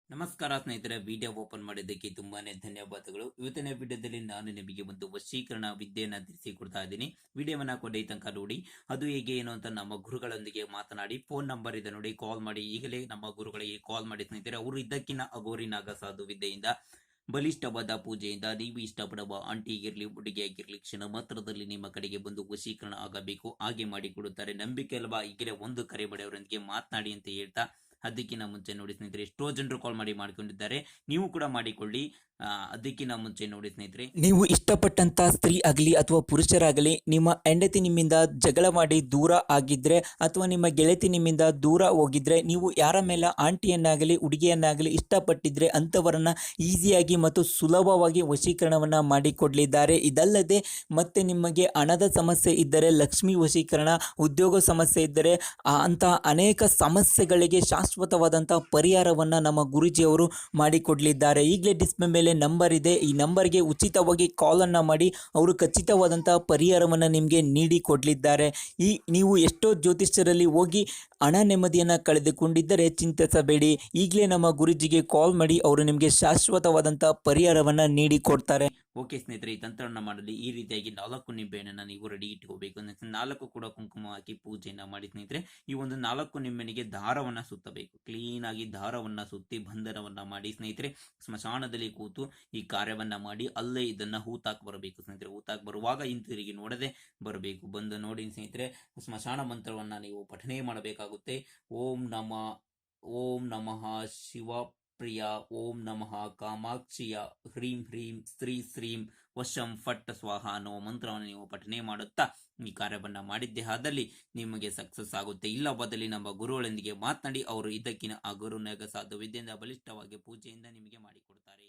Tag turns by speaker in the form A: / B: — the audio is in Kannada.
A: ನಮಸ್ಕಾರ ಸ್ನೇಹಿತರೆ, ವಿಡಿಯೋ ಓಪನ್ ಮಾಡಿದ್ದಕ್ಕೆ ತುಂಬಾನೇ ಧನ್ಯವಾದಗಳು. ಇವತ್ತಿನ ವಿಡಿಯೋದಲ್ಲಿ ನಾನು ನಿಮಗೆ ಒಂದು ವಶೀಕರಣ ವಿದ್ಯೆಯನ್ನ ತಿಳಿಸಿಕೊಡ್ತಾ ಇದ್ದೀನಿ. ವಿಡಿಯೋವನ್ನ ಕೊನೆ ತನಕ ನೋಡಿ. ಅದು ಹೇಗೆ ಏನು ಅಂತ ನಮ್ಮ ಗುರುಗಳೊಂದಿಗೆ ಮಾತನಾಡಿ, ಫೋನ್ ನಂಬರ್ ಇದೆ ನೋಡಿ, ಕಾಲ್ ಮಾಡಿ. ಈಗಲೇ ನಮ್ಮ ಗುರುಗಳಿಗೆ ಕಾಲ್ ಮಾಡಿ ಸ್ನೇಹಿತರೆ. ಅವರು ಇದ್ದಕ್ಕಿನ ಅಗೋರಿ ನಾಗ ಸಾಧು ವಿದ್ಯೆಯಿಂದ, ಬಲಿಷ್ಠವಾದ ಪೂಜೆಯಿಂದ ನೀವು ಇಷ್ಟಪಡುವ ಆಂಟಿಗಿರ್ಲಿ ಹುಡುಗಿಯಾಗಿರ್ಲಿ ಕ್ಷಣ ಮಾತ್ರದಲ್ಲಿ ನಿಮ್ಮ ಕಡೆಗೆ ಬಂದು ವಶೀಕರಣ ಆಗಬೇಕು, ಹಾಗೆ ಮಾಡಿಕೊಡುತ್ತಾರೆ. ನಂಬಿಕೆ ಅಲ್ವಾ? ಈಗಲೇ ಒಂದು ಕರೆ ಮಾಡಿ ಅವರೊಂದಿಗೆ ಮಾತನಾಡಿ ಅಂತ ಹೇಳ್ತಾ, ಅದಕ್ಕಿಂತ ಮುಂಚೆ ನೋಡಿ ಸ್ನೇಹಿತರೆ, ಎಷ್ಟೋ ಜನರು ಕಾಲ್ ಮಾಡಿ ಮಾಡ್ಕೊಂಡಿದ್ದಾರೆ. ನೀವು ಕೂಡ ಮಾಡಿಕೊಳ್ಳಿ. ಅದಕ್ಕಿಂತ ಮುಂಚೆ ನೋಡಿ ಸ್ನೇಹಿತರೆ,
B: ನೀವು ಇಷ್ಟಪಟ್ಟಂತ ಸ್ತ್ರೀ ಆಗಲಿ ಅಥವಾ ಪುರುಷರಾಗಲಿ, ನಿಮ್ಮ ಹೆಂಡತಿ ನಿಮ್ಮಿಂದ ಜಗಳ ಮಾಡಿ ದೂರ ಆಗಿದ್ರೆ ಅಥವಾ ನಿಮ್ಮ ಗೆಳತಿ ನಿಮ್ಮಿಂದ ದೂರ ಹೋಗಿದ್ರೆ, ನೀವು ಯಾರ ಮೇಲೆ ಆಂಟಿಯನ್ನಾಗಲಿ ಹುಡುಗಿಯನ್ನಾಗಲಿ ಇಷ್ಟಪಟ್ಟಿದ್ರೆ ಅಂಥವರನ್ನ ಈಸಿಯಾಗಿ ಮತ್ತು ಸುಲಭವಾಗಿ ವಶೀಕರಣವನ್ನು ಮಾಡಿಕೊಡಲಿದ್ದಾರೆ. ಇದಲ್ಲದೆ ಮತ್ತೆ ನಿಮಗೆ ಹಣದ ಸಮಸ್ಯೆ ಇದ್ದರೆ ಲಕ್ಷ್ಮಿ ವಶೀಕರಣ, ಉದ್ಯೋಗ ಸಮಸ್ಯೆ ಇದ್ದರೆ ಅಂತಹ ಅನೇಕ ಸಮಸ್ಯೆಗಳಿಗೆ ಶಾಶ್ವತವಾದಂಥ ಪರಿಹಾರವನ್ನು ನಮ್ಮ ಗುರೂಜಿಯವರು ಮಾಡಿಕೊಡಲಿದ್ದಾರೆ. ಈಗಲೇ ಡಿಸ್ಪ್ಲೇ ಮೇಲೆ ನಂಬರ್ ಇದೆ. ಈ ನಂಬರ್ಗೆ ಉಚಿತವಾಗಿ ಕಾಲನ್ನು ಮಾಡಿ ಅವರು ಖಚಿತವಾದಂತಹ ಪರಿಹಾರವನ್ನು ನಿಮಗೆ ನೀಡಿ ಕೊಡಲಿದ್ದಾರೆ. ನೀವು ಎಷ್ಟೋ ಜ್ಯೋತಿಷ್ಯರಲ್ಲಿ ಹೋಗಿ ಹಣ ನೆಮ್ಮದಿಯನ್ನು ಕಳೆದುಕೊಂಡಿದ್ದರೆ ಚಿಂತಿಸಬೇಡಿ. ಈಗಲೇ ನಮ್ಮ ಗುರೂಜಿಗೆ ಕಾಲ್ ಮಾಡಿ, ಅವರು ನಿಮಗೆ ಶಾಶ್ವತವಾದಂಥ ಪರಿಹಾರವನ್ನು ನೀಡಿ ಕೊಡ್ತಾರೆ.
A: ಓಕೆ ಸ್ನೇಹಿತರೆ, ಈ ತಂತ್ರವನ್ನು ಮಾಡಲಿ ಈ ರೀತಿಯಾಗಿ 4 ನಿಂಬೆಹಣ್ಣನ್ನು ನೀವು ರೆಡಿ ಇಟ್ಕೋಬೇಕು. 4 ಕೂಡ ಕುಂಕುಮ ಹಾಕಿ ಪೂಜೆಯನ್ನು ಮಾಡಿ ಸ್ನೇಹಿತರೆ. ಈ ಒಂದು 4 ನಿಂಬೆನಿಗೆ ದಾರವನ್ನು ಸುತ್ತಬೇಕು. ಕ್ಲೀನ್ ಆಗಿ ದಾರವನ್ನು ಸುತ್ತಿ ಬಂಧನವನ್ನ ಮಾಡಿ ಸ್ನೇಹಿತರೆ, ಸ್ಮಶಾನದಲ್ಲಿ ಕೂತು ಈ ಕಾರ್ಯವನ್ನ ಮಾಡಿ ಅಲ್ಲೇ ಇದನ್ನ ಹೂತಾಕ್ ಬರಬೇಕು ಸ್ನೇಹಿತರೆ. ಹೂತಾಕ್ ಬರುವಾಗ ಹಿಂತಿರುಗಿ ನೋಡದೆ ಬರಬೇಕು. ಬಂದು ನೋಡಿ ಸ್ನೇಹಿತರೆ, ಸ್ಮಶಾನ ಮಂತ್ರವನ್ನ ನೀವು ಪಠನೆ ಮಾಡಬೇಕಾಗುತ್ತೆ. ಓಂ ನಮಃ ಶಿವ ಪ್ರಿಯ, ಓಂ ನಮಃ ಕಾಮಾಕ್ಷಿಯ, ಹ್ರೀಂ ಹ್ರೀಂ ಶ್ರೀ ಶ್ರೀಂ ವಶಂ ಫಟ್ ಸ್ವಾಹ ಅನ್ನೋ ಮಂತ್ರವನ್ನು ನೀವು ಪಠನೆ ಮಾಡುತ್ತಾ ಈ ಕಾರ್ಯವನ್ನ ಮಾಡಿದ್ದೆ ಆದಲ್ಲಿ ನಿಮಗೆ ಸಕ್ಸಸ್ ಆಗುತ್ತೆ. ಇಲ್ಲ ಬದಲಿ ನಮ್ಮ ಗುರುಗಳೊಂದಿಗೆ ಮಾತನಾಡಿ, ಅವರು ಇದಕ್ಕಿನ ಆ ಗುರುನಾಗ ಸಾಧು ವಿದ್ಯೆಯಿಂದ ಬಲಿಷ್ಠವಾಗಿ ಪೂಜೆಯಿಂದ ನಿಮಗೆ ಮಾಡಿಕೊಡ್ತಾರೆ.